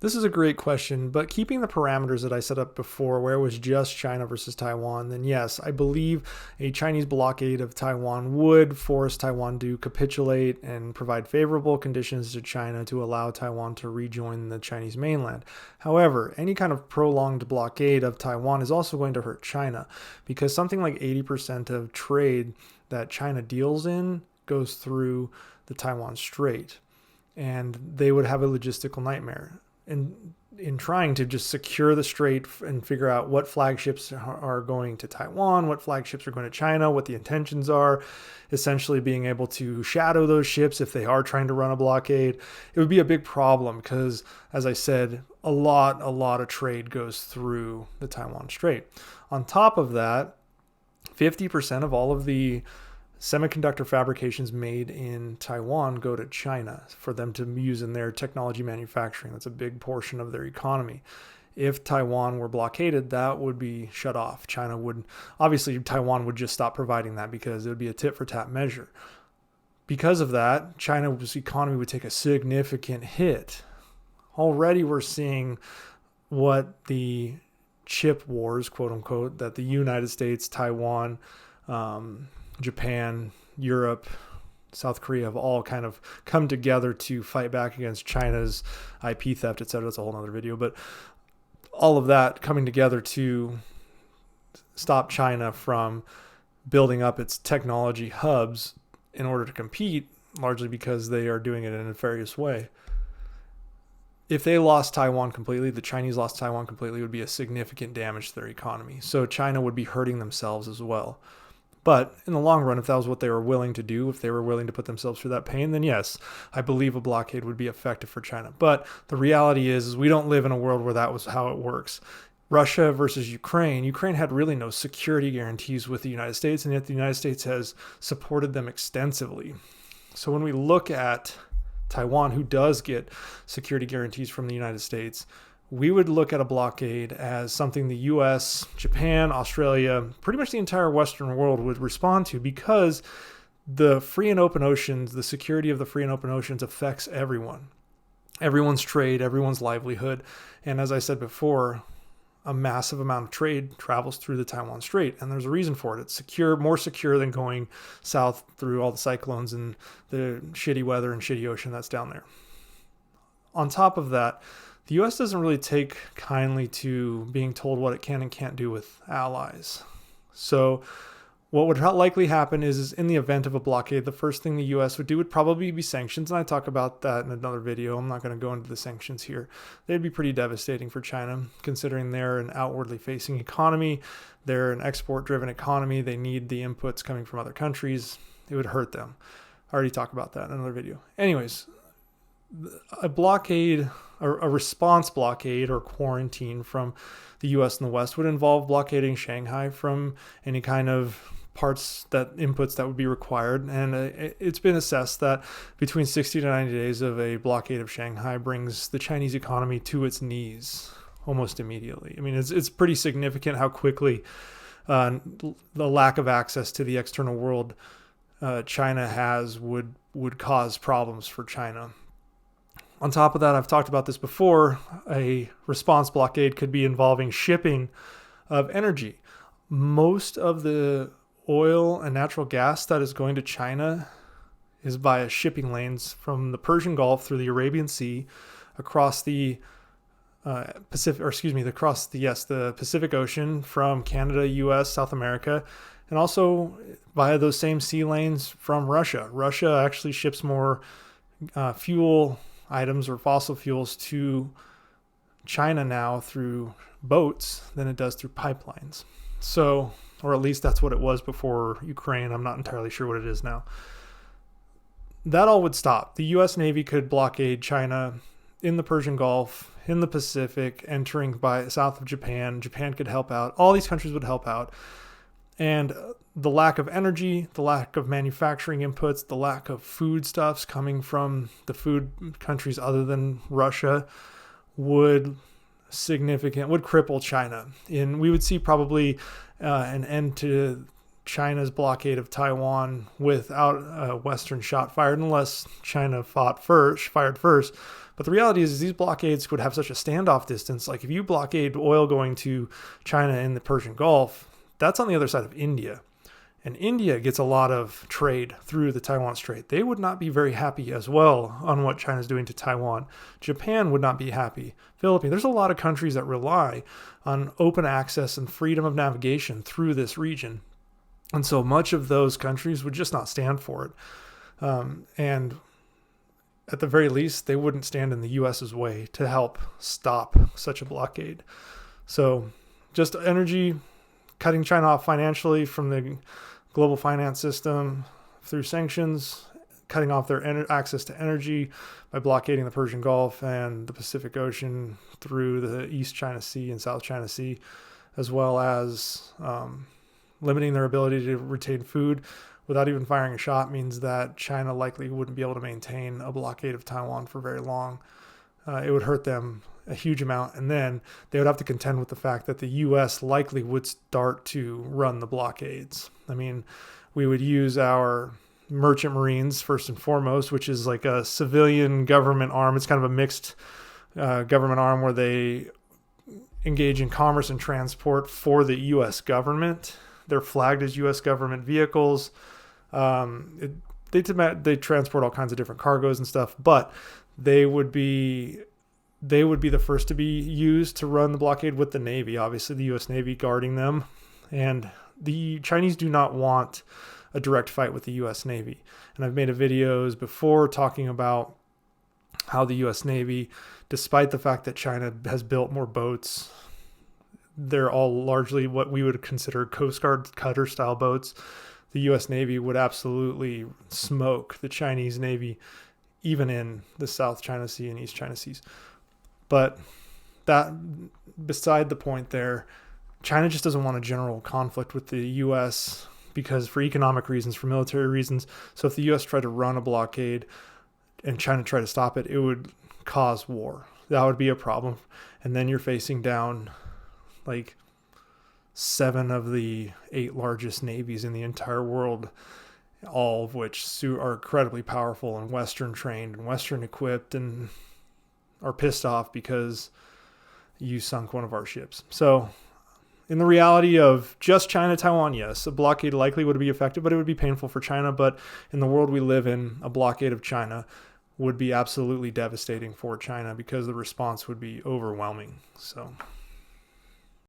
This is a great question, but keeping the parameters that I set up before, where it was just China versus Taiwan, then yes, I believe a Chinese blockade of Taiwan would force Taiwan to capitulate and provide favorable conditions to China to allow Taiwan to rejoin the Chinese mainland. However, any kind of prolonged blockade of Taiwan is also going to hurt China, because something like 80% of trade that China deals in goes through the Taiwan Strait, and they would have a logistical nightmare. And in trying to just secure the strait and figure out what flagships are going to Taiwan, what flagships are going to China, what the intentions are, essentially being able to shadow those ships if they are trying to run a blockade, it would be a big problem because, as I said, a lot of trade goes through the Taiwan Strait. On top of that, 50% of all of the semiconductor fabrications made in Taiwan go to China for them to use in their technology manufacturing. That's a big portion of their economy. If Taiwan were blockaded, that would be shut off. Taiwan would just stop providing that because it would be a tit for tat measure. Because of that, China's economy would take a significant hit. Already we're seeing what the chip wars, quote unquote, that the United States, Taiwan, Japan, Europe, South Korea have all kind of come together to fight back against China's IP theft, etc. That's a whole other video. But all of that coming together to stop China from building up its technology hubs in order to compete, largely because they are doing it in a nefarious way. If they lost Taiwan completely, the Chinese lost Taiwan completely, it would be a significant damage to their economy. So China would be hurting themselves as well. But in the long run, if that was what they were willing to do, if they were willing to put themselves through that pain, then yes, I believe a blockade would be effective for China. But the reality is we don't live in a world where that was how it works. Russia versus Ukraine had really no security guarantees with the United States, and yet the United States has supported them extensively. So when we look at Taiwan, who does get security guarantees from the United States, we would look at a blockade as something the US, Japan, Australia, pretty much the entire Western world would respond to, because the free and open oceans, the security of the free and open oceans affects everyone. Everyone's trade, everyone's livelihood. And as I said before, a massive amount of trade travels through the Taiwan Strait, and there's a reason for it. It's secure, more secure than going south through all the cyclones and the shitty weather and shitty ocean that's down there. On top of that, the U.S. doesn't really take kindly to being told what it can and can't do with allies. So what would likely happen is in the event of a blockade, the first thing the U.S. would do would probably be sanctions. And I talk about that in another video. I'm not going to go into the sanctions here. They'd be pretty devastating for China, considering they're an outwardly facing economy. They're an export-driven economy. They need the inputs coming from other countries. It would hurt them. I already talked about that in another video. Anyways, a blockade, or a response blockade or quarantine from the U.S. and the West would involve blockading Shanghai from any kind of inputs that would be required. And it's been assessed that between 60 to 90 days of a blockade of Shanghai brings the Chinese economy to its knees almost immediately. I mean, it's pretty significant how quickly the lack of access to the external world China has would cause problems for China. On top of that, I've talked about this before, a response blockade could be involving shipping of energy. Most of the oil and natural gas that is going to China is via shipping lanes from the Persian Gulf through the Arabian Sea across the the Pacific Ocean from Canada, US, South America, and also via those same sea lanes from Russia. Russia actually ships more fuel items or fossil fuels to China now through boats than it does through pipelines. So, or at least that's what it was before Ukraine. I'm not entirely sure what it is now. That all would stop. The U.S. Navy could blockade China in the Persian Gulf, in the Pacific, entering by south of Japan. Japan could help out. All these countries would help out. And the lack of energy, the lack of manufacturing inputs, the lack of foodstuffs coming from the food countries other than Russia would cripple China. And we would see probably an end to China's blockade of Taiwan without a Western shot fired, unless China fired first. But the reality is these blockades would have such a standoff distance. Like if you blockade oil going to China in the Persian Gulf, that's on the other side of India. And India gets a lot of trade through the Taiwan Strait. They would not be very happy as well on what China's doing to Taiwan. Japan would not be happy. Philippines. There's a lot of countries that rely on open access and freedom of navigation through this region. And so much of those countries would just not stand for it. And at the very least, they wouldn't stand in the U.S.'s way to help stop such a blockade. So just energy, cutting China off financially from the global finance system through sanctions, cutting off their access to energy by blockading the Persian Gulf and the Pacific Ocean through the East China Sea and South China Sea, as well as limiting their ability to retain food without even firing a shot, means that China likely wouldn't be able to maintain a blockade of Taiwan for very long. It would hurt them a huge amount, and then they would have to contend with the fact that the U.S. likely would start to run the blockades. I mean, we would use our merchant marines first and foremost, which is like a civilian government arm. It's kind of a mixed government arm where they engage in commerce and transport for the U.S. government. They're flagged as U.S. government vehicles. They transport all kinds of different cargoes and stuff, but they would be the first to be used to run the blockade with the Navy, obviously the U.S. Navy guarding them. And the Chinese do not want a direct fight with the U.S. Navy. And I've made videos before talking about how the U.S. Navy, despite the fact that China has built more boats, they're all largely what we would consider Coast Guard cutter style boats. The U.S. Navy would absolutely smoke the Chinese Navy, even in the South China Sea and East China Seas. But that beside the point there, China just doesn't want a general conflict with the U.S. because for economic reasons, for military reasons. So if the U.S. tried to run a blockade and China tried to stop it, it would cause war. That would be a problem. And then you're facing down like 7 of the 8 largest navies in the entire world, all of which are incredibly powerful and Western trained and Western equipped and are pissed off because you sunk one of our ships. So in the reality of just China, Taiwan, yes, a blockade likely would be effective, but it would be painful for China. But in the world we live in, a blockade of China would be absolutely devastating for China because the response would be overwhelming. So